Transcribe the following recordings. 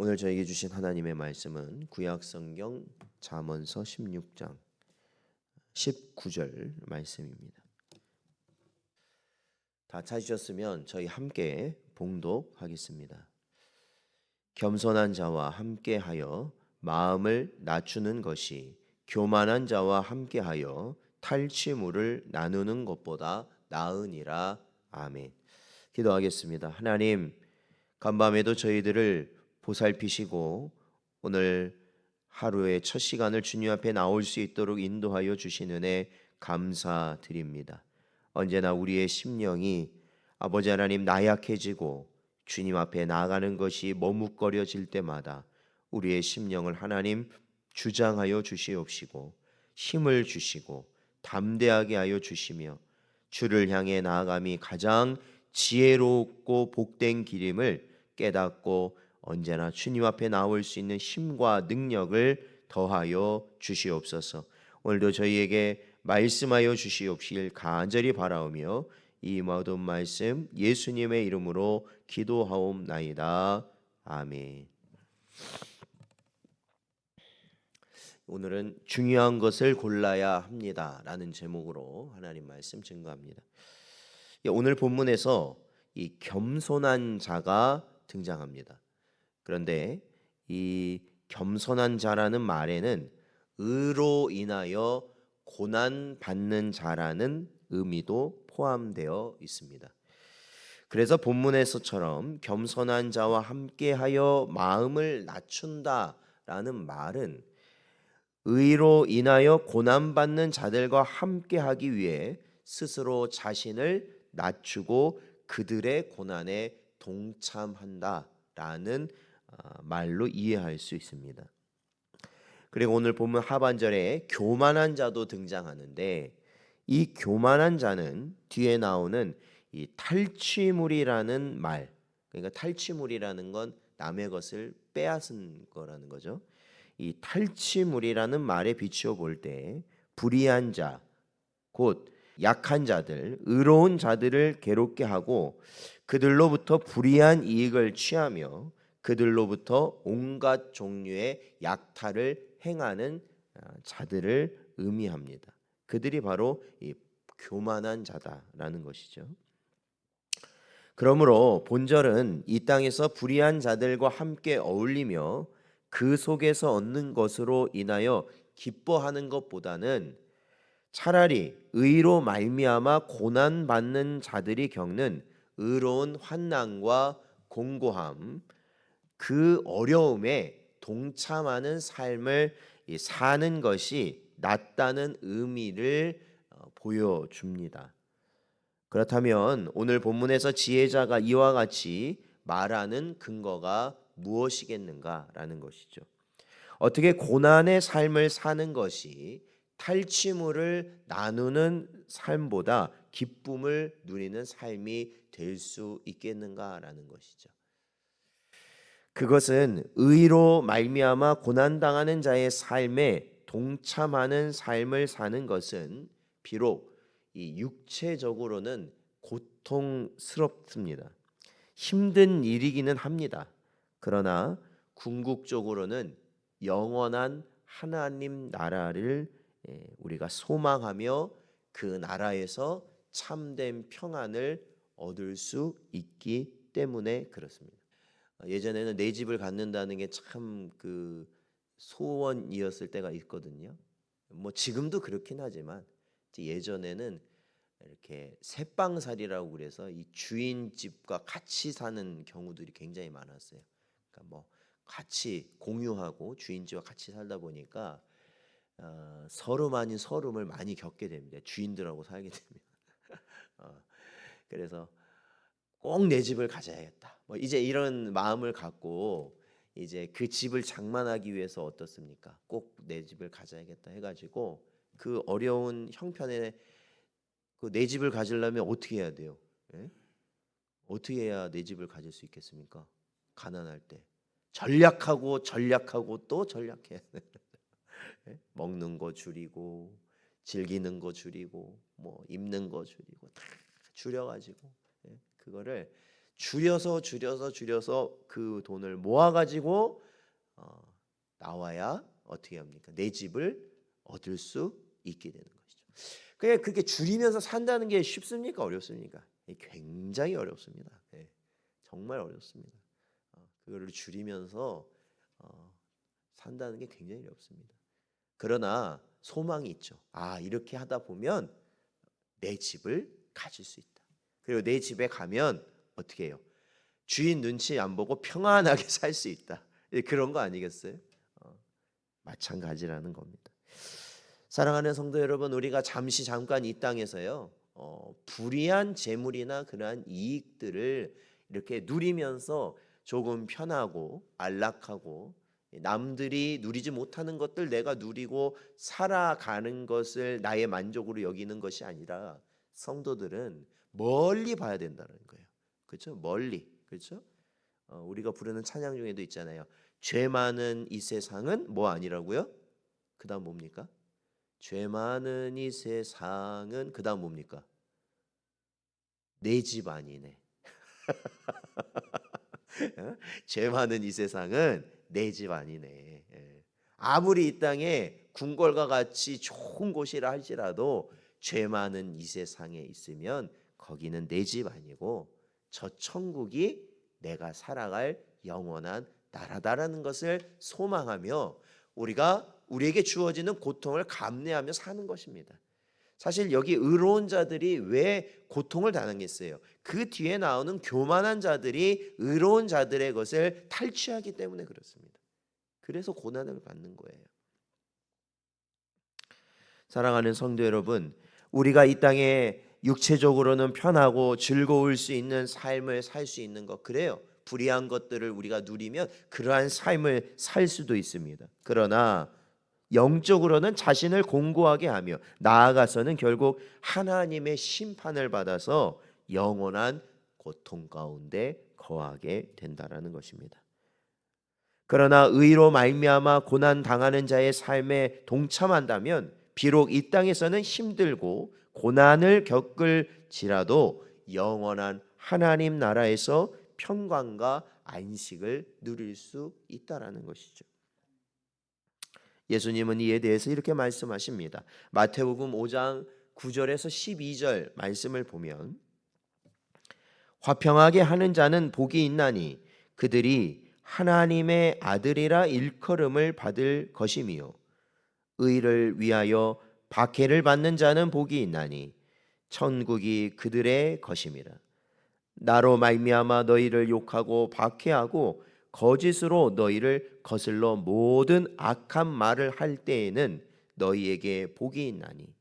오늘 저에게 주신 하나님의 말씀은 구약성경 잠언서 16장 19절 말씀입니다. 다 찾으셨으면 저희 함께 봉독하겠습니다. 겸손한 자와 함께하여 마음을 낮추는 것이 교만한 자와 함께하여 탈취물을 나누는 것보다 나으니라. 아멘. 기도하겠습니다. 하나님, 간밤에도 저희들을 보살피시고 오늘 하루의 첫 시간을 주님 앞에 나올 수 있도록 인도하여 주신 은혜 감사드립니다. 언제나 우리의 심령이 아버지 하나님 나약해지고 주님 앞에 나아가는 것이 머뭇거려질 때마다 우리의 심령을 하나님 주장하여 주시옵시고 힘을 주시고 담대하게 하여 주시며 주를 향해 나아감이 가장 지혜롭고 복된 길임을 깨닫고 언제나 주님 앞에 나올 수 있는 힘과 능력을 더하여 주시옵소서. 오늘도 저희에게 말씀하여 주시옵길 간절히 바라오며 이 모든 말씀 예수님의 이름으로 기도하옵나이다. 아멘. 오늘은 중요한 것을 골라야 합니다 라는 제목으로 하나님 말씀 증거합니다. 오늘 본문에서 이 겸손한 자가 등장합니다. 그런데 이 겸손한 자라는 말에는 의로 인하여 고난 받는 자라는 의미도 포함되어 있습니다. 그래서 본문에서처럼 겸손한 자와 함께하여 마음을 낮춘다라는 말은 의로 인하여 고난받는 자들과 함께하기 위해 스스로 자신을 낮추고 그들의 고난에 동참한다라는 말로 이해할 수 있습니다. 그리고 오늘 보면 하반절에 교만한 자도 등장하는데 이 교만한 자는 뒤에 나오는 이 탈취물이라는 말, 그러니까 탈취물이라는 건 남의 것을 빼앗은 거라는 거죠. 이 탈취물이라는 말에 비추어 볼 때 불의한 자, 곧 약한 자들, 의로운 자들을 괴롭게 하고 그들로부터 불이한 이익을 취하며 그들로부터 온갖 종류의 약탈을 행하는 자들을 의미합니다. 그들이 바로 이 교만한 자다라는 것이죠. 그러므로 본절은 이 땅에서 불의한 자들과 함께 어울리며 그 속에서 얻는 것으로 인하여 기뻐하는 것보다는 차라리 의로 말미암아 고난 받는 자들이 겪는 의로운 환난과 공고함, 그 어려움에 동참하는 삶을 사는 것이 낫다는 의미를 보여줍니다. 그렇다면 오늘 본문에서 지혜자가 이와 같이 말하는 근거가 무엇이겠는가라는 것이죠. 어떻게 고난의 삶을 사는 것이 탈취물을 나누는 삶보다 기쁨을 누리는 삶이 될 수 있겠는가라는 것이죠. 그것은 의로 말미암아 고난당하는 자의 삶에 동참하는 삶을 사는 것은 비록 이 육체적으로는 고통스럽습니다. 힘든 일이기는 합니다. 그러나 궁극적으로는 영원한 하나님 나라를 우리가 소망하며 그 나라에서 참된 평안을 얻을 수 있기 때문에 그렇습니다. 예전에는 내 집을 갖는다는 게 참 그 소원이었을 때가 있거든요. 뭐 지금도 그렇긴 하지만 예전에는 이렇게 새빵살이라고 그래서 이 주인 집과 같이 사는 경우들이 굉장히 많았어요. 그러니까 뭐 같이 공유하고 주인집과 같이 살다 보니까 서름 아닌 서름을 많이 겪게 됩니다. 주인들하고 살게 됩니다. 그래서 꼭 내 집을 가져야겠다. 뭐 이제 이런 마음을 갖고 이제 그 집을 장만하기 위해서 어떻습니까? 꼭 내 집을 가져야겠다 해가지고 그 어려운 형편에 그 내 집을 가지려면 어떻게 해야 돼요? 예? 어떻게 해야 내 집을 가질 수 있겠습니까? 가난할 때 전략하고 전략하고 또 전략해야 돼. 예? 먹는 거 줄이고 즐기는 거 줄이고 뭐 입는 거 줄이고 다 줄여가지고 그거를 줄여서 그 돈을 모아가지고 나와야 어떻게 합니까? 내 집을 얻을 수 있게 되는 것이죠. 그게 줄이면서 산다는 게 쉽습니까? 어렵습니까? 굉장히 어렵습니다. 예, 정말 어렵습니다. 그거를 줄이면서 산다는 게 굉장히 어렵습니다. 그러나 소망이 있죠. 이렇게 하다 보면 내 집을 가질 수 있다. 그리고 내 집에 가면 어떻게 해요? 주인 눈치 안 보고 평안하게 살 수 있다. 그런 거 아니겠어요? 마찬가지라는 겁니다. 사랑하는 성도 여러분, 우리가 잠깐 이 땅에서요, 불이한 재물이나 그러한 이익들을 이렇게 누리면서 조금 편하고 안락하고 남들이 누리지 못하는 것들 내가 누리고 살아가는 것을 나의 만족으로 여기는 것이 아니라 성도들은 멀리 봐야 된다는 거예요. 그렇죠? 멀리. 그렇죠? 우리가 부르는 찬양 중에도 있잖아요. 죄 많은 이 세상은 뭐 아니라고요? 그다음 뭡니까? 죄 많은 이 세상은 그다음 뭡니까? 내 집 아니네. 죄 많은 이 세상은 내 집 아니네. 아무리 이 땅에 궁궐과 같이 좋은 곳이라 할지라도 죄 많은 이 세상에 있으면 거기는 내 집 아니고 저 천국이 내가 살아갈 영원한 나라다라는 것을 소망하며 우리에게 주어지는 고통을 감내하며 사는 것입니다. 사실 여기 의로운 자들이 왜 고통을 당하겠어요? 그 뒤에 나오는 교만한 자들이 의로운 자들의 것을 탈취하기 때문에 그렇습니다. 그래서 고난을 받는 거예요. 사랑하는 성도 여러분, 우리가 이 땅에 육체적으로는 편하고 즐거울 수 있는 삶을 살 수 있는 것, 그래요. 불의한 것들을 우리가 누리면 그러한 삶을 살 수도 있습니다. 그러나 영적으로는 자신을 공고하게 하며 나아가서는 결국 하나님의 심판을 받아서 영원한 고통 가운데 거하게 된다라는 것입니다. 그러나 의로 말미암아 고난 당하는 자의 삶에 동참한다면 비록 이 땅에서는 힘들고 고난을 겪을지라도 영원한 하나님 나라에서 평강과 안식을 누릴 수 있다라는 것이죠. 예수님은 이에 대해서 이렇게 말씀하십니다. 마태복음 5장 9절에서 12절 말씀을 보면 화평하게 하는 자는 복이 있나니 그들이 하나님의 아들이라 일컬음을 받을 것이며 의를 위하여 박해를 받는 자는 복이 있나니 천국이 그들의 것임이라. 나로 말미암아 너희를 욕하고 박해하고 거짓으로 너희를 거슬러 모든 악한 말을 할 때에는 너희에게 복이 있나니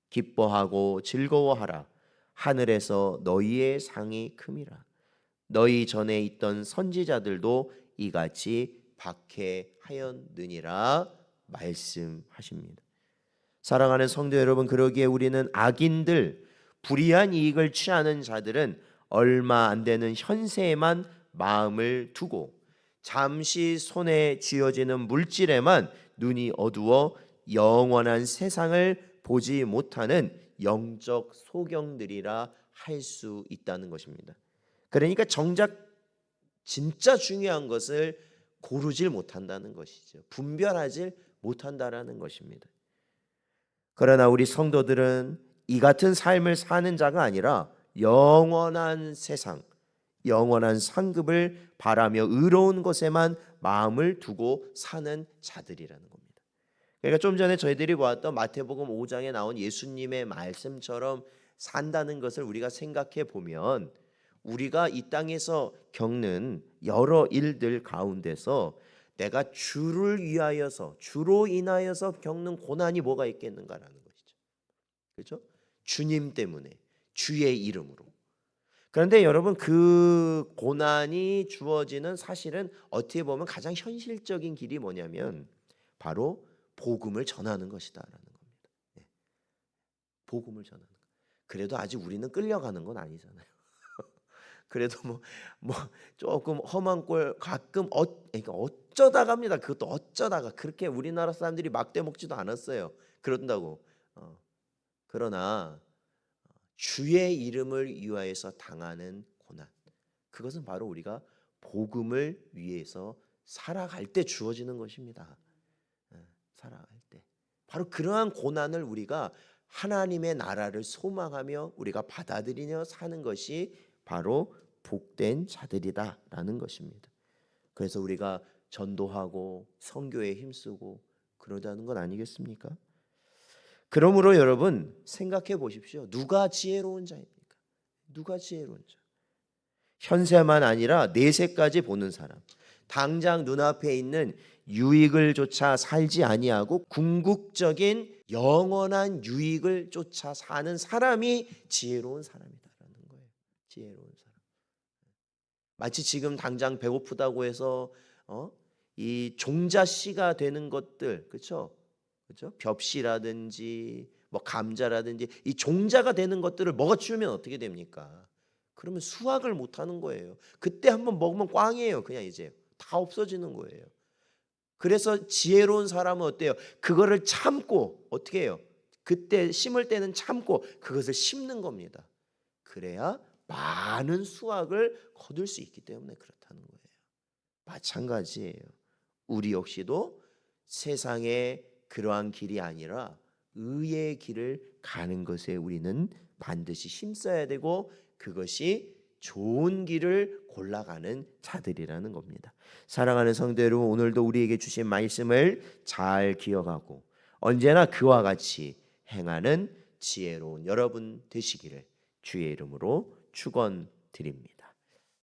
기뻐하고 즐거워하라. 하늘에서 너희의 상이 큼이라. 너희 전에 있던 선지자들도 이같이 박해하였느니라 말씀하십니다. 사랑하는 성도 여러분, 그러기에 우리는 악인들, 불의한 이익을 취하는 자들은 얼마 안 되는 현세에만 마음을 두고 잠시 손에 쥐어지는 물질에만 눈이 어두워 영원한 세상을 보지 못하는 영적 소경들이라 할 수 있다는 것입니다. 그러니까 정작 진짜 중요한 것을 고르질 못한다는 것이죠. 분별하지 못한다라는 것입니다. 그러나 우리 성도들은 이 같은 삶을 사는 자가 아니라 영원한 세상, 영원한 상급을 바라며 의로운 것에만 마음을 두고 사는 자들이라는 겁니다. 그러니까 좀 전에 저희들이 보았던 마태복음 5장에 나온 예수님의 말씀처럼 산다는 것을 우리가 생각해 보면 우리가 이 땅에서 겪는 여러 일들 가운데서 내가 주를 위하여서 주로 인하여서 겪는 고난이 뭐가 있겠는가라는 것이죠. 그렇죠? 주님 때문에 주의 이름으로. 그런데 여러분 그 고난이 주어지는 사실은 어떻게 보면 가장 현실적인 길이 뭐냐면 바로 복음을 전하는 것이다라는 겁니다. 네. 복음을 전하는 것. 그래도 아직 우리는 끌려가는 건 아니잖아요. 그래도 뭐 조금 험한 꼴 가끔 그러니까 어쩌다가입니다. 그것도 어쩌다가 그렇게 우리나라 사람들이 막대 먹지도 않았어요. 그런다고. 그러나 주의 이름을 위하여서 당하는 고난, 그것은 바로 우리가 복음을 위해서 살아갈 때 주어지는 것입니다. 살아갈 때 바로 그러한 고난을 우리가 하나님의 나라를 소망하며 우리가 받아들이며 사는 것이 바로 복된 자들이다라는 것입니다. 그래서 우리가 전도하고 선교에 힘쓰고 그러자는 건 아니겠습니까? 그러므로 여러분 생각해 보십시오. 누가 지혜로운 자입니까? 누가 지혜로운 자? 현세만 아니라 내세까지 보는 사람. 당장 눈앞에 있는 유익을 쫓아 살지 아니하고 궁극적인 영원한 유익을 쫓아 사는 사람이 지혜로운 사람이다라는 거예요. 지혜로운 사람. 마치 지금 당장 배고프다고 해서 이 종자씨가 되는 것들, 그렇죠? 그렇죠? 벽시라든지 뭐 감자라든지 이 종자가 되는 것들을 먹어치우면 어떻게 됩니까? 그러면 수확을 못 하는 거예요. 그때 한번 먹으면 꽝이에요. 그냥 이제 다 없어지는 거예요. 그래서 지혜로운 사람은 어때요? 그거를 참고 어떻게 해요? 그때 심을 때는 참고 그것을 심는 겁니다. 그래야 많은 수확을 거둘 수 있기 때문에 그렇다는 거예요. 마찬가지예요. 우리 역시도 세상의 그러한 길이 아니라 의의 길을 가는 것에 우리는 반드시 힘써야 되고 그것이 좋은 길을 골라가는 자들이라는 겁니다. 사랑하는 성도 여러분, 오늘도 우리에게 주신 말씀을 잘 기억하고 언제나 그와 같이 행하는 지혜로운 여러분 되시기를 주의 이름으로 축원드립니다.